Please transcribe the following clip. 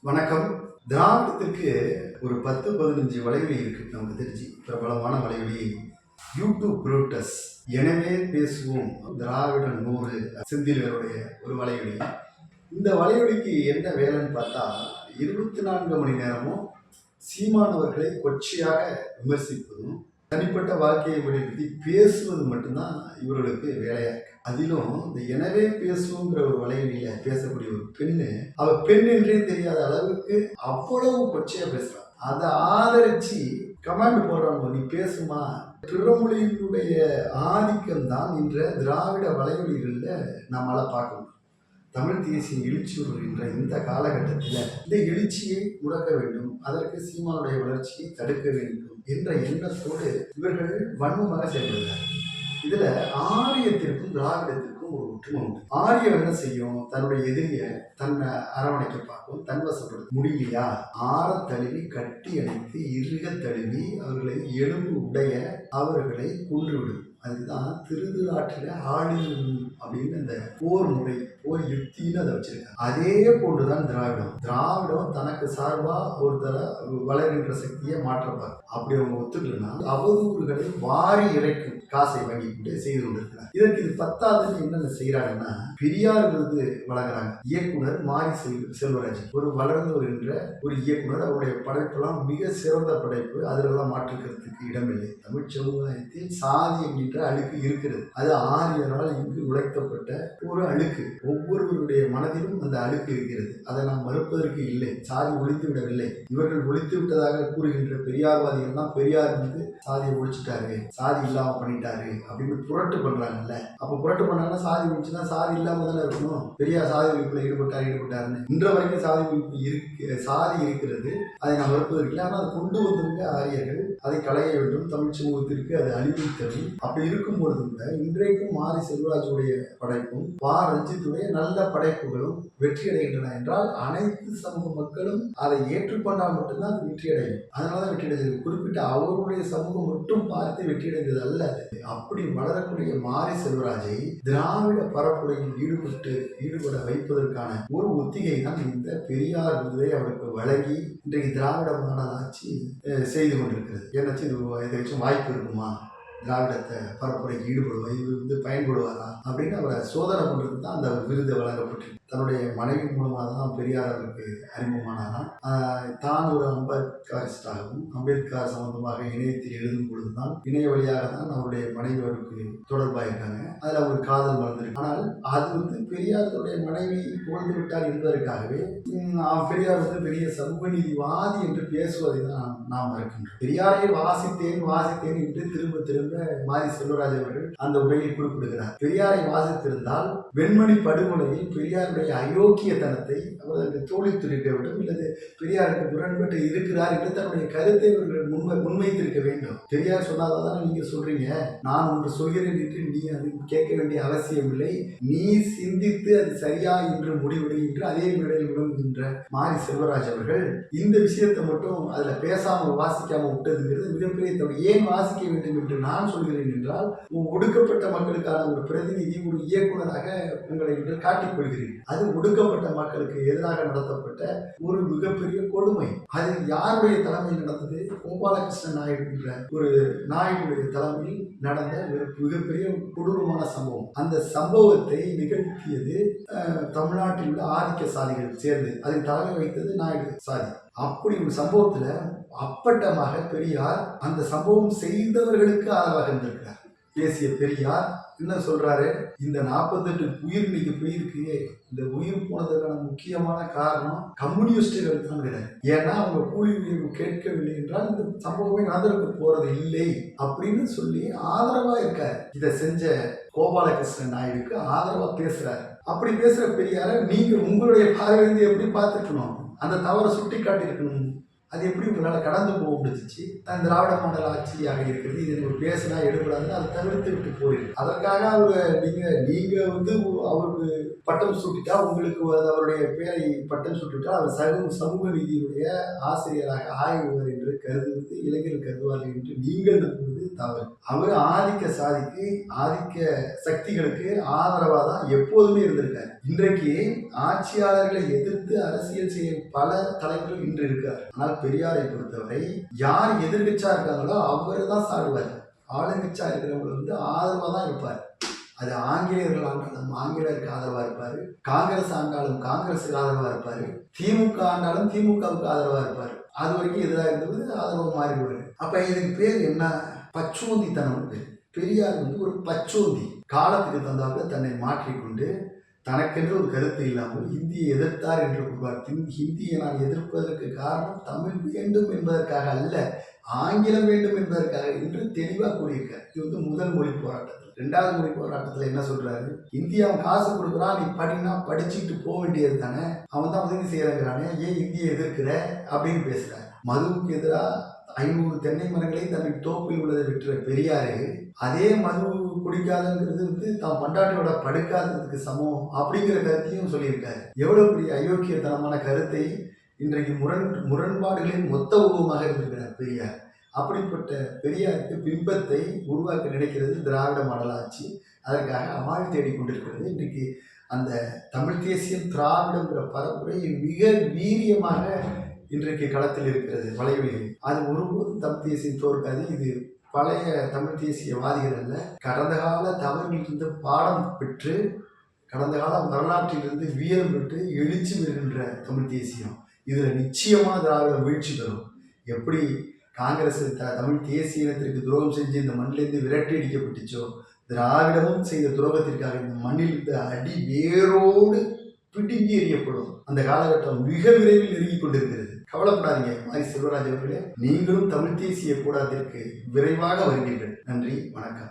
வணக்கம். திராவிடத்திற்கு ஒரு 10, 15 வலைவலி இருக்கு. நமக்கு தெரிஞ்சு பிரபலமான வலைவலி யூடியூப் புரோட்டஸ் எனவே பேசுவோம் திராவிட 100 செந்திலருடைய ஒரு வலைவலி. இந்த வலைவலிக்கு என்ன வேலைன்னு பார்த்தா 24 மணி நேரமும் சீமானவர்களை கொச்சையாக விமர்சிப்பதும் தனிப்பட்ட வாழ்க்கையை பற்றி பேசுவது மட்டும்தான் இவர்களுக்கு வேலையா இருக்கு. அதிலும் இந்த எனவே பேசுவோங்கிற ஒரு வலைவலியில பேசக்கூடிய ஒரு பெண்ணு, அவ பெண் என்றே தெரியாத அளவுக்கு அவ்வளவு கொச்சையா பேசுறான். அதை ஆதரிச்சு கமெண்ட் போடுறாங்க, நீ பேசுமா. பிறமொழியினுடைய ஆதிக்கம் தான் என்ற திராவிட வலைவலிகளில் நம்மளால பார்க்கணும். தமிழ் தேசிய எழுச்சி வருகின்ற இந்த காலகட்டத்தில் இந்த எழுச்சியை முடக்க வேண்டும், அதற்கு சீமானுடைய வளர்ச்சியை தடுக்க வேண்டும் என்ற எண்ணத்தோடு இவர்கள் வன்மமாக செயல்படுகிறார். இதுல ஆரியத்திற்கும் திராவிடத்திற்கும் ஒரு ஒற்றுமை உண்டு. ஆரியம் என்ன செய்யும்? தன்னுடைய எதிரியை தன்னை அரவணைக்க பார்க்கும், தன்வசப்படுத்த முடியலையா ஆற தழுவி கட்டி அணைத்து இறுக தழுவி அவர்களை எலும்பு உடைய அவர்களை கொன்றுவிடும். அதுதான் திருதுராற்றில ஆளின் அப்படின்னு அந்த போர் முறை, போர் யுக்தின்னு அதை வச்சிருக்காங்க. அதே போன்றுதான் திராவிடம் தனக்கு சார்பா ஒருத்தர வளர்கின்ற சக்தியை மாற்றப்பார். அப்படி அவங்க ஒத்துக்கலன்னா அவதூறுகளை வாரி இறைக்கும் காசை வாங்கிக்கிட்டு செய்து கொண்டிருக்கிறார். இதற்கு இது பத்தாதுன்னு என்னென்ன செய்யறாங்கன்னா, பெரியார் விருது வழங்குறாங்க. இயக்குனர் மாரி செல்வராஜ் ஒரு வளர்ந்து வருகின்ற ஒரு இயக்குனர். அவருடைய படைப்பெல்லாம் மிக சிறந்த படைப்பு, அதிலெல்லாம் மாற்றுக்கிறதுக்கு இடமில்லை. தமிழ் சமுதாயத்தில் சாதி என்கின்ற அழுக்கு இருக்கிறது. அது ஆரியரால் இங்கு உழைக்கப்பட்ட ஒரு அழுக்கு. ஒவ்வொருவருடைய மனதிலும் அந்த அழுக்கு இருக்கிறது. அதை நாம் மறுப்பதற்கு இல்லை. சாதி ஒழித்து விடவில்லை. இவர்கள் ஒழித்து விட்டதாக கூறுகின்ற பெரியார்வாதிகள் தான் பெரியார் வந்து சாதியை ஒழிச்சுட்டாரு, சாதி இல்லாம பண்ணிட்டாரு அப்படின்னு புரட்டு பண்றாங்கல்ல. அப்ப புரட்டு பண்ணாங்கன்னா சாதி ஒழிச்சுன்னா சாதி இல்லாம தானே இருக்கணும். பெரியார் சாதி ஒழிப்புல ஈடுபட்டாருன்னு இன்ற வரைக்கும் சாதி ஒழிப்பு சாதி இருக்கிறது. அதை நாம் மறுப்பதற்கு இல்லை. ஆனால் அதை கொண்டு வந்திருக்க ஆரியர்கள் அதை களைய வேண்டும். தமிழ் சமூகத்திற்கு அது அழிவு தரும். அப்படி இருக்கும் பொழுது கூட இன்றைக்கும் மாரி செல்வராஜுடைய படைப்பும் ரஞ்சித்துடைய நல்ல படைப்புகளும் வெற்றி அடைகின்றன என்றால் அனைத்து சமூக மக்களும் அதை ஏற்றுக்கொண்டால் மட்டும்தான் அது வெற்றி அடையும். அதனாலதான் வெற்றி அடைஞ்சது. குறிப்பிட்ட அவருடைய சமூகம் மட்டும் பார்த்து வெற்றி அடைந்தது அல்ல. அப்படி வளரக்கூடிய மாரி செல்வராஜை திராவிட பரப்புரையில் ஈடுபட வைப்பதற்கான ஒரு ஒத்திகை தான் இந்த பெரியார் விருதை அவருக்கு வழங்கி இன்றைக்கு திராவிட மாடல் ஆட்சி செய்து கொண்டிருக்கிறது. ஏன்னாச்சும் இது எதாச்சும் வாய்ப்பு இருக்குமா, திராவிடத்தை பரப்புரைக்கு இது பயன்படுவாரா அப்படின்னு அவரை சோதனை பண்ணுறது தான் அந்த விருதை வழங்கப்பட்டு தன்னுடைய மனைவி மூலமாக தான் பெரியார் அவருக்கு அறிமுகமானாராம். தான் ஒரு அம்பேத்கரிஸ்டாகவும் அம்பேத்கர் சம்பந்தமாக இணையத்தில் எழுதும் பொழுது தான் இணைய வழியாக தான் அவருடைய மனைவி அவருக்கு தொடர்பாயிருக்காங்க. அதில் அவர் காதல் வளர்ந்துருக்கு. ஆனால் அது வந்து பெரியாருடைய மனைவி புகழ்ந்து விட்டார் என்பதற்காகவே பெரியார் வந்து பெரிய சமூக நீதிவாதி என்று பேசுவதை தான் நாம் இருக்கின்றோம். பெரியாரை வாசித்தேன் என்று திரும்ப மாரி செல்வராஜ் அவர்கள் அந்த உரையில் குறிப்பிடுகிறார். பெரியாரை வாசித்திருந்தால் வெண்மணி படுகொலையில் பெரியாருடைய அயோக்கியத்தனத்தை அவர்களுக்கு தோழித்திருக்க வேண்டும், இல்லது பெரியாருக்கு முரண்பட்டு இருக்கிறார் என்று தன்னுடைய கருத்தை அவர்கள் முன்வைத்திருக்க வேண்டும். பெரியார் சொன்னால்தான் நீங்க சொல்றீங்க, நான் ஒன்று சொல்கிறேன் என்று நீ அது கேட்க வேண்டிய அவசியம் இல்லை, நீ சிந்தித்து அது சரியா என்று முடிவெடு என்று அதே மேடையில் விளங்குகின்ற மாரி செல்வராஜ் அவர்கள் இந்த விஷயத்தை மட்டும் அதுல பேசாமல் வாசிக்காம விட்டதுங்கிறது மிகப்பெரிய தவறு. ஏன் வாசிக்க வேண்டும் என்று நான் சொல்கிறேன் என்றால், ஒடுக்கப்பட்ட மக்களுக்கான ஒரு பிரதிநிதி, ஒரு இயக்குனராக உங்களை நீங்கள் காட்டிக் கொள்கிறீர்கள். அது ஒடுக்கப்பட்ட மக்களுக்கு எதிராக நடத்தப்பட்ட ஒரு மிகப்பெரிய கொடுமை. அது யாருடைய தலைமையில் நடந்தது? கோபாலகிருஷ்ணன் நாயுடு என்ற ஒரு நாயுடைய தலைமையில் நடந்த ஒரு மிகப்பெரிய கொடூரமான சம்பவம். அந்த சம்பவத்தை நிகழ்த்தியது தமிழ்நாட்டில் உள்ள ஆதிக்க சாதிகள் சேர்ந்து அதுக்கு தலைமை வைத்தது நாயுடு சாதி. அப்படி ஒரு சம்பவத்துல அப்பட்டமாக பெரியார் அந்த சம்பவம் செய்தவர்களுக்கு ஆதரவாக இருந்திருக்கிறார். பேசிய பெரியார் என்ன சொல்றாரு? இந்த 48 உயிர் இன்னைக்கு போயிருக்கு, இந்த உயிர் போனதுக்கான முக்கியமான காரணம் கம்யூனிஸ்டுகள் தான். ஏன்னா அவங்க கூலி உயர்வு கேட்கவில்லை என்றால் இந்த சம்பவமே நடந்திருக்க போறது இல்லை அப்படின்னு சொல்லி ஆதரவா இருக்காரு. இதை செஞ்ச கோபாலகிருஷ்ணன் நாயுடுக்கு ஆதரவா பேசுறாரு. அப்படி பேசுற பெரியார நீங்க உங்களுடைய பார்வையிலிருந்து எப்படி பார்த்துக்கணும்? அந்த தவறை சுட்டி காட்டியிருக்கணும். அது எப்படி உங்களால் கடந்து போக முடிஞ்சிச்சு? தான் திராவிட மாடல் ஆட்சியாக இருக்கிறது, இது ஒரு பேசினா எடுபடாதுன்னு அதை தவிர்த்து விட்டு போயிருக்கு. அதற்காக நீங்க வந்து அவருக்கு பட்டம் சூட்டிட்டா, உங்களுக்கு அவருடைய பேரை பட்டம் சூட்டிட்டா அவர் சமூக நீதியுடைய ஆசிரியராக ஆய்வுவர் என்று கருதுவது இளைஞர்கள் கருதுவார்கள் என்று நீங்கள் நம்புவது என்பது தவறு. அவர் ஆதிக்க சாதிக்கு ஆதிக்க சக்திகளுக்கு ஆதரவாக தான் எப்போதுமே இருந்திருக்காரு. இன்றைக்கு ஆட்சியாளர்களை எதிர்த்து அரசியல் செய்யும் பல தலைவர்கள் இன்று இருக்கார். ஆனால் பெரியாரை பொறுத்தவரை யார் எதிர்கட்சியா இருக்காங்களோ அவர் தான் சாடுவார். ஆளுங்கட்சியா இருக்கிறவங்க ஆதரவாக தான் இருப்பார். அது ஆங்கிலேயர்கள் ஆண்டாலும் ஆங்கிலேயருக்கு ஆதரவாக இருப்பார், காங்கிரஸ் ஆண்டாலும் காங்கிரஸுக்கு ஆதரவாக இருப்பார், திமுக ஆண்டாலும் திமுகவுக்கு ஆதரவாக இருப்பார். அது வரைக்கும் எதிராக இருந்தது ஆதரவு மாறிடுவார். அப்ப இதுக்கு பேர் என்ன? பச்சோந்தித்தனம் பேர். பெரியார் ஒரு பச்சோந்தி. காலத்துக்கு தந்தாப்புல தன்னை மாற்றிக்கொண்டு தனக்கென்று ஒரு கருத்து இல்லாமல் ஹிந்தியை எதிர்த்தார் என்று கூறுவார். ஹிந்தியை நான் எதிர்ப்பதற்கு காரணம் தமிழ் வேண்டும் என்பதற்காக அல்ல, ஆங்கிலம் வேண்டும் என்பதற்காக என்று தெளிவாக கூறியிருக்கார். இது முதல் மொழி போராட்டத்தில். ரெண்டாவது மொழி போராட்டத்தில் என்ன சொல்றாரு? இந்தியா அவன் காசு கொடுக்குறான், நீ படினா படிச்சுட்டு போக வேண்டியது தானே, அவன் தான் உதவி செய்யறாங்கிறானே, ஏன் இந்தியை எதிர்க்கிற அப்படின்னு பேசுறாரு. மதுவுக்கு எதிராக 500 தென்னை மரங்களை தன்னுடைய தோப்பில் உள்ளதை விட்டுற பெரியாரு அதே மது குடிக்காதுங்கிறது தான் பண்டாட்டியோட படுக்காததுக்கு சமம் அப்படிங்கிற கருத்தையும் சொல்லியிருக்காரு. எவ்வளவு பெரிய அயோக்கியத்தனமான கருத்தை இன்றைக்கு முரண்பாடுகளின் மொத்த உருவமாக இருந்திருக்கிறார் பெரியார். அப்படிப்பட்ட பெரியாருக்கு பிம்பத்தை உருவாக்க நினைக்கிறது திராவிட மாடல் ஆட்சி. அதற்காக அமால் தேடிக்கொண்டிருக்கிறது. இன்றைக்கு அந்த தமிழ் தேசியம் திராவிடங்கிற பரப்புரை மிக வீரியமாக இன்றைக்கு களத்தில் இருக்கிறது. வலைவெளியில் அது ஒருபோதும் தமிழ் தேசியம் தோற்காது. இது பழைய தமிழ் தேசியவாதிகள் அல்ல, கடந்த கால தவறுகளிலிருந்து பாடம் பெற்று கடந்த கால வரலாற்றிலிருந்து வீரம் பெற்று எழுச்சி வருகின்ற தமிழ் தேசியம். இதில் நிச்சயமாக திராவிடம் வீழ்ச்சி தரும். எப்படி காங்கிரஸ் தமிழ் தேசிய இனத்திற்கு துரோகம் செஞ்சு இந்த மண்ணிலிருந்து விரட்டி அடிக்கப்பட்டுச்சோ, திராவிடமும் செய்த துரோகத்திற்காக இந்த மண்ணிலிருந்து அடி வேரோடு பிடுங்கி எறியப்படும். அந்த காலகட்டம் மிக விரைவில் நெருங்கி கொண்டிருக்கிறது. கவலைப்படாதீங்க மாரி செல்வராஜ் அவர்களே, நீங்களும் தமிழ் தேசிய கூடாரத்திற்கு விரைவாக வருவீர்கள். நன்றி, வணக்கம்.